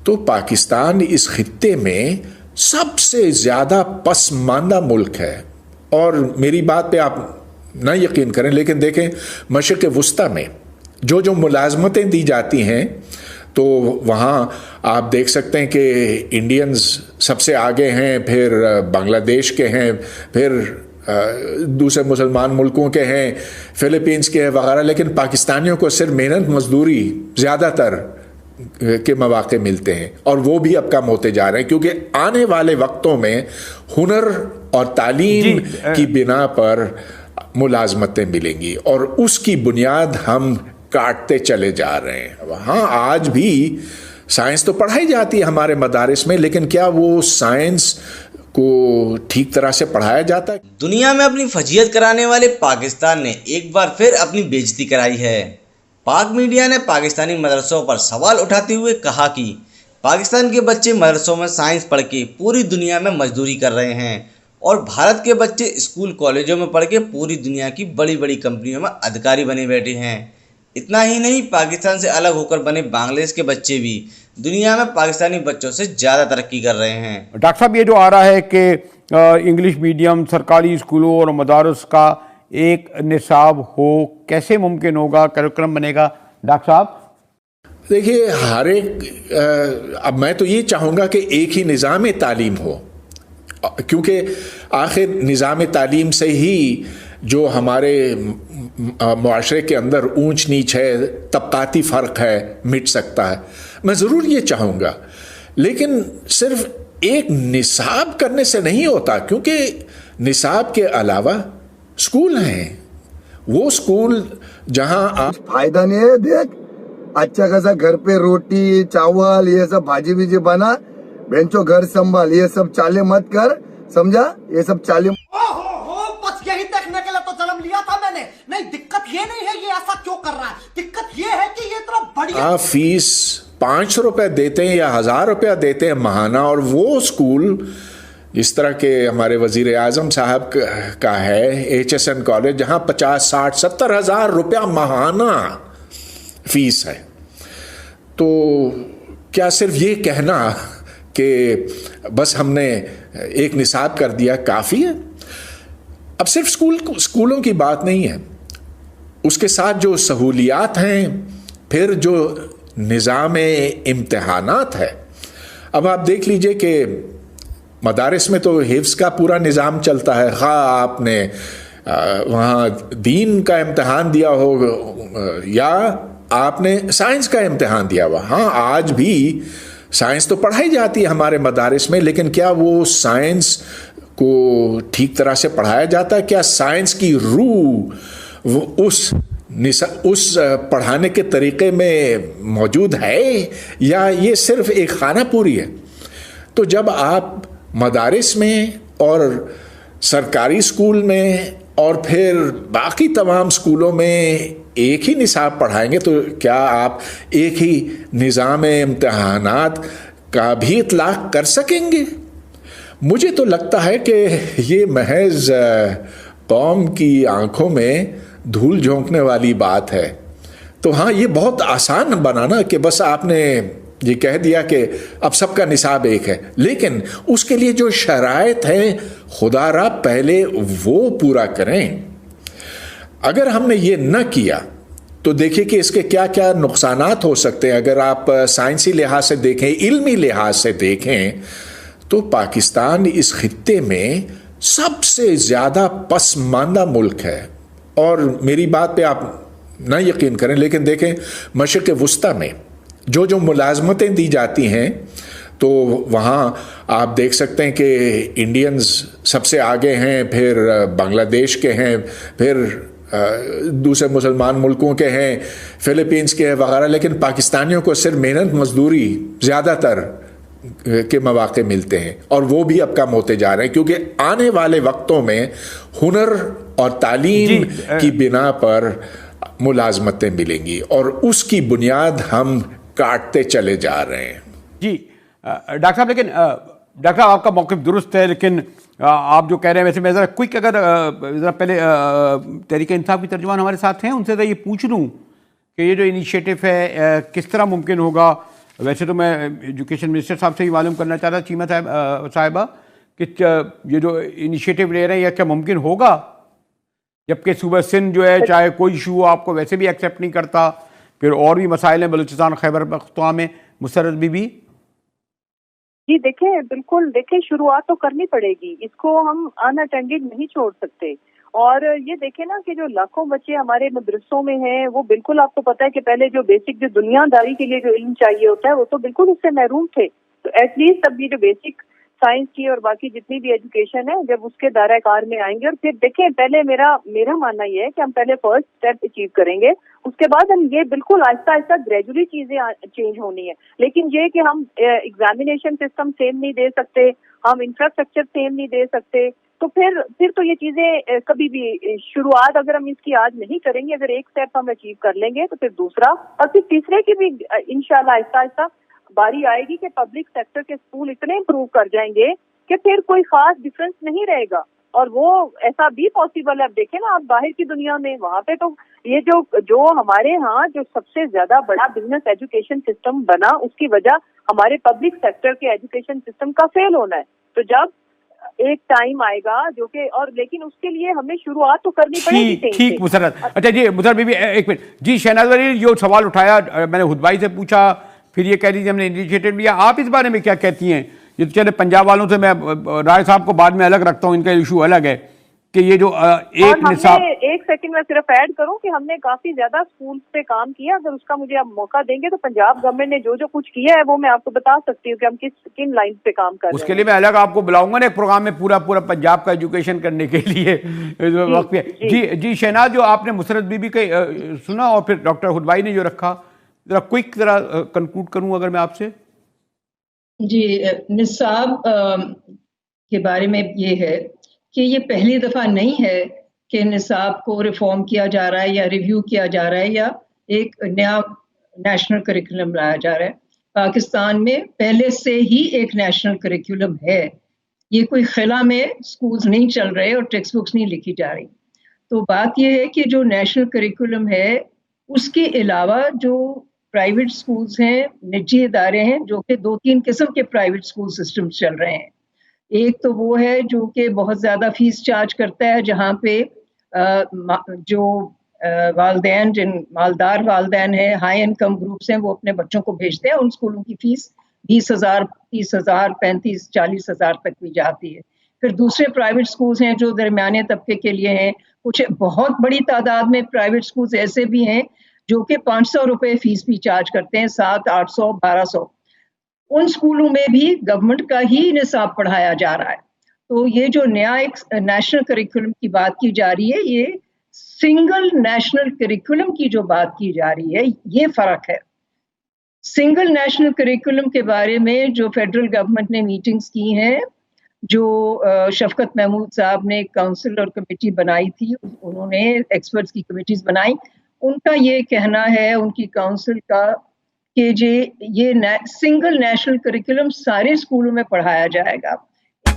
تو پاکستان اس خطے میں سب سے زیادہ پسماندہ ملک ہے. اور میری بات پہ آپ نہ یقین کریں لیکن دیکھیں مشرق وسطیٰ میں جو ملازمتیں دی جاتی ہیں تو وہاں آپ دیکھ سکتے ہیں کہ انڈینز سب سے آگے ہیں، پھر بنگلہ دیش کے ہیں، پھر دوسرے مسلمان ملکوں کے ہیں، فلپینز کے ہیں وغیرہ، لیکن پاکستانیوں کو صرف محنت مزدوری زیادہ تر کے مواقع ملتے ہیں، اور وہ بھی اب کم ہوتے جا رہے ہیں کیونکہ آنے والے وقتوں میں ہنر اور تعلیم کی بنا پر ملازمتیں ملیں گی اور اس کی بنیاد ہم کاٹتے چلے جا رہے ہیں. ہاں آج بھی سائنس تو پڑھائی جاتی ہے ہمارے مدارس میں، لیکن کیا وہ سائنس کو ٹھیک طرح سے پڑھایا جاتا ہے؟ دنیا میں اپنی فضیحت کرانے والے پاکستان نے ایک بار پھر اپنی بے عزتی کرائی ہے. پاک میڈیا نے پاکستانی مدرسوں پر سوال اٹھاتے ہوئے کہا کہ پاکستان کے بچے مدرسوں میں سائنس پڑھ کے پوری دنیا میں مزدوری کر رہے ہیں اور بھارت کے بچے اسکول کالجوں میں پڑھ کے پوری دنیا کی بڑی بڑی کمپنیوں میں ادھیکاری بنے بیٹھے ہیں. اتنا ہی نہیں، پاکستان سے الگ ہو کر بنے بنگلہ دیش کے بچے بھی دنیا میں پاکستانی بچوں سے زیادہ ترقی کر رہے ہیں. ڈاکٹر صاحب، یہ جو آ رہا ہے کہ انگلش میڈیم سرکاری اسکولوں اور مدارس کا ایک نصاب ہو، کیسے ممکن ہوگا، کریکولم بنے گا؟ ڈاکٹر صاحب دیکھیے، ہر ایک اب میں تو یہ چاہوں گا کہ ایک ہی نظام تعلیم ہو، کیونکہ آخر نظام تعلیم سے ہی جو ہمارے معاشرے کے اندر اونچ نیچ ہے، طبقاتی فرق ہے، مٹ سکتا ہے. میں ضرور یہ چاہوں گا، لیکن صرف ایک نصاب کرنے سے نہیں ہوتا، کیونکہ نصاب کے علاوہ اسکول ہیں، وہ اسکول جہاں آپ فائدہ نہیں ہے. دیکھ اچھا خاصا گھر پہ روٹی چاول یہ سب بھاجی بیجی بنا، بینچو گھر سنبھال، یہ سب چالے مت کر، سمجھا؟ یہ سب چالے بس یہی دیکھنے کے لیے تو جنم لیا تھا میں نے. نہیں، دقت یہ نہیں ہے یہ ایسا کیوں کر رہا ہے، دقت یہ ہے کہ یہ اتنا بڑھیا آپ فیس 500 روپے دیتے ہیں یا 1000 روپیہ دیتے ہیں ماہانہ، اور وہ اسکول جس طرح کے ہمارے وزیر اعظم صاحب کا ہے HSN کالج، جہاں 50 60 70 ہزار روپیہ ماہانہ فیس ہے. تو کیا صرف یہ کہنا کہ بس ہم نے ایک نصاب کر دیا کافی ہے؟ اب صرف اسکولوں کی بات نہیں ہے، اس کے ساتھ جو سہولیات ہیں، پھر جو نظام امتحانات ہے. اب آپ دیکھ لیجئے کہ مدارس میں تو حفظ کا پورا نظام چلتا ہے، خواہ آپ نے وہاں دین کا امتحان دیا ہو یا آپ نے سائنس کا امتحان دیا ہوا. ہاں آج بھی سائنس تو پڑھائی جاتی ہے ہمارے مدارس میں، لیکن کیا وہ سائنس کو ٹھیک طرح سے پڑھایا جاتا ہے؟ کیا سائنس کی روح اس پڑھانے کے طریقے میں موجود ہے، یا یہ صرف ایک خانہ پوری ہے؟ تو جب آپ مدارس میں اور سرکاری اسکول میں اور پھر باقی تمام اسکولوں میں ایک ہی نصاب پڑھائیں گے تو کیا آپ ایک ہی نظام امتحانات کا بھی اطلاق کر سکیں گے؟ مجھے تو لگتا ہے کہ یہ محض قوم کی آنکھوں میں دھول جھونکنے والی بات ہے. تو ہاں یہ بہت آسان بنانا کہ بس آپ نے یہ کہہ دیا کہ اب سب کا نصاب ایک ہے، لیکن اس کے لیے جو شرائط ہیں خدا را پہلے وہ پورا کریں. اگر ہم نے یہ نہ کیا تو دیکھیں کہ اس کے کیا کیا نقصانات ہو سکتے ہیں. اگر آپ سائنسی لحاظ سے دیکھیں، علمی لحاظ سے دیکھیں، تو پاکستان اس خطے میں سب سے زیادہ پسماندہ ملک ہے. اور میری بات پہ آپ نہ یقین کریں لیکن دیکھیں مشرق وسطیٰ میں جو ملازمتیں دی جاتی ہیں تو وہاں آپ دیکھ سکتے ہیں کہ انڈینز سب سے آگے ہیں، پھر بنگلہ دیش کے ہیں، پھر دوسرے مسلمان ملکوں کے ہیں، فلپینز کے ہیں وغیرہ، لیکن پاکستانیوں کو صرف محنت مزدوری زیادہ تر کے مواقع ملتے ہیں، اور وہ بھی اب کم ہوتے جا رہے ہیں کیونکہ آنے والے وقتوں میں ہنر اور تعلیم کی بنا پر ملازمتیں ملیں گی اور اس کی بنیاد ہم کاٹتے چلے جا رہے ہیں. جی ڈاکٹر صاحب، لیکن ڈاکٹر صاحب آپ کا موقف درست ہے، لیکن آپ جو کہہ رہے ہیں ویسے میں ذرا کوئک اگر ذرا پہلے تحریک انصاف کی ترجمان ہمارے ساتھ ہیں، ان سے ذرا یہ پوچھ لوں کہ یہ جو انیشیٹو ہے کس طرح ممکن ہوگا ویسے تو میں ایجوکیشن منسٹر صاحب سے ہی معلوم کرنا چاہتا چیمہ صاحبہ کہ یہ جو انیشیٹو لے رہے ہیں یہ کیا ممکن ہوگا، جبکہ صوبہ سندھ جو ہے چاہے کوئی ایشو ہو آپ کو ویسے بھی ایکسیپٹ نہیں کرتا، پھر اور بھی مسائل ہیں بلوچستان خیبر پختونخوا میں. مسرت بی بی جی دیکھیں، بالکل دیکھیں، شروعات تو کرنی پڑے گی، اس کو ہم ان اٹینڈڈ نہیں چھوڑ سکتے. اور یہ دیکھیں نا کہ جو لاکھوں بچے ہمارے مدرسوں میں ہیں، وہ بالکل آپ کو پتہ ہے کہ پہلے جو بیسک جو دنیا داری کے لیے جو علم چاہیے ہوتا ہے وہ تو بالکل اس سے محروم تھے. تو ایٹ لیسٹ اب یہ جو بیسک سائنس کی اور باقی جتنی بھی ایجوکیشن ہے جب اس کے دائرہ کار میں آئیں گے، اور پھر دیکھیں پہلے میرا ماننا یہ ہے کہ ہم پہلے فرسٹ اسٹیپ اچیو کریں گے، اس کے بعد ہم یہ بالکل آہستہ آہستہ گریجولی چیزیں چینج ہونی ہے. لیکن یہ کہ ہم ایگزامینیشن سسٹم سیم نہیں دے سکتے، ہم انفراسٹرکچر سیم نہیں دے سکتے، تو پھر تو یہ چیزیں کبھی بھی شروعات اگر ہم اس کی آج نہیں کریں گے، اگر ایک اسٹیپ ہم اچیو کر لیں گے تو پھر دوسرا اور پھر تیسرے کی بھی انشاءاللہ آہستہ آہستہ باری آئے گی کہ پبلک سیکٹر کے اسکول اتنے امپروو کر جائیں گے کہ پھر کوئی خاص ڈفرنس نہیں رہے گا. اور وہ ایسا بھی پاسبل ہے. اب دیکھیں نا آپ باہر کی دنیا میں، وہاں پہ تو یہ جو ہمارے ہاں جو سب سے زیادہ بڑا بزنس ایجوکیشن سسٹم بنا، اس کی وجہ ہمارے پبلک سیکٹر کے ایجوکیشن سسٹم کا فیل ہونا ہے. تو جب ایک ٹائم آئے گا جو کہ اور لیکن اس کے لیے ہمیں شروعات تو کرنی پڑے گی. ٹھیک مسرت. اچھا جی مسرت بی بی ایک منٹ. جی شہناز ولی نے جو سوال اٹھایا میں نے خود بھائی سے پوچھا، پھر یہ کہہ دیجیے ہم نے انیشیٹو لیا، آپ اس بارے میں کیا کہتی ہیں؟ یہ تو چلے پنجاب والوں سے میں رائے صاحب کو بعد میں الگ رکھتا ہوں، ان کا ایشو الگ ہے کہ یہ جو ایک نصاب. ایک سیکنڈ میں صرف ایڈ کروں کہ ہم نے کافی زیادہ اسکول پہ کام کیا، اگر اس کا مجھے آپ موقع دیں گے تو پنجاب گورنمنٹ نے جو کچھ کیا ہے وہ میں آپ کو بتا سکتی ہوں کہ ہم کن لائنز پہ کام کر رہے ہیں. اس کے لیے میں الگ آپ کو بلاؤں گا نا ایک پروگرام میں پورا پنجاب کا ایجوکیشن کرنے کے لیے وقت پہ. جی شہناز، جو آپ نے مسرت بی بی کا سنا اور پھر ڈاکٹر ہدوائی نے جو رکھا، ذرا کوئک ذرا کنکلوڈ کروں اگر میں آپ سے. جی نصاب کے بارے میں یہ ہے کہ یہ پہلی دفعہ نہیں ہے کہ نصاب کو ریفارم کیا جا رہا ہے یا ریویو کیا جا رہا ہے یا ایک نیا نیشنل کریکولم لایا جا رہا ہے. پاکستان میں پہلے سے ہی ایک نیشنل کریکولم ہے. یہ کوئی خلا میں اسکولز نہیں چل رہے اور ٹیکسٹ بکس نہیں لکھی جا رہی. تو بات یہ ہے کہ جو نیشنل کریکولم ہے اس کے علاوہ جو پرائیویٹ سکولز ہیں، نجی ادارے ہیں، جو کہ 2-3 قسم کے پرائیویٹ سکول سسٹمز چل رہے ہیں. ایک تو وہ ہے جو کہ بہت زیادہ فیس چارج کرتا ہے، جہاں پہ جو والدین جن مالدار والدین ہیں، ہائی انکم گروپس ہیں، وہ اپنے بچوں کو بھیجتے ہیں. ان سکولوں کی فیس 20,000 30,000 35,000 40,000 تک بھی جاتی ہے. پھر دوسرے پرائیویٹ سکولز ہیں جو درمیانے طبقے کے لیے ہیں. کچھ بہت بڑی تعداد میں پرائیویٹ سکولز ایسے بھی ہیں جو کہ 500 روپے فیس بھی چارج کرتے ہیں، 700 800 1200. ان سکولوں میں بھی گورنمنٹ کا ہی نصاب پڑھایا جا رہا ہے. تو یہ جو نیا ایک نیشنل کریکولم کی بات کی جا رہی ہے، یہ سنگل نیشنل کریکولم کی جو بات کی جا رہی ہے، یہ فرق ہے. سنگل نیشنل کریکولم کے بارے میں جو فیڈرل گورنمنٹ نے میٹنگز کی ہیں، جو شفقت محمود صاحب نے کونسل اور کمیٹی بنائی تھی، انہوں نے ایکسپرٹس کی کمیٹیز بنائی، ان کا یہ کہنا ہے ان کی کونسل کا کہ یہ سنگل نیشنل کریکولم سارے اسکولوں میں پڑھایا جائے گا.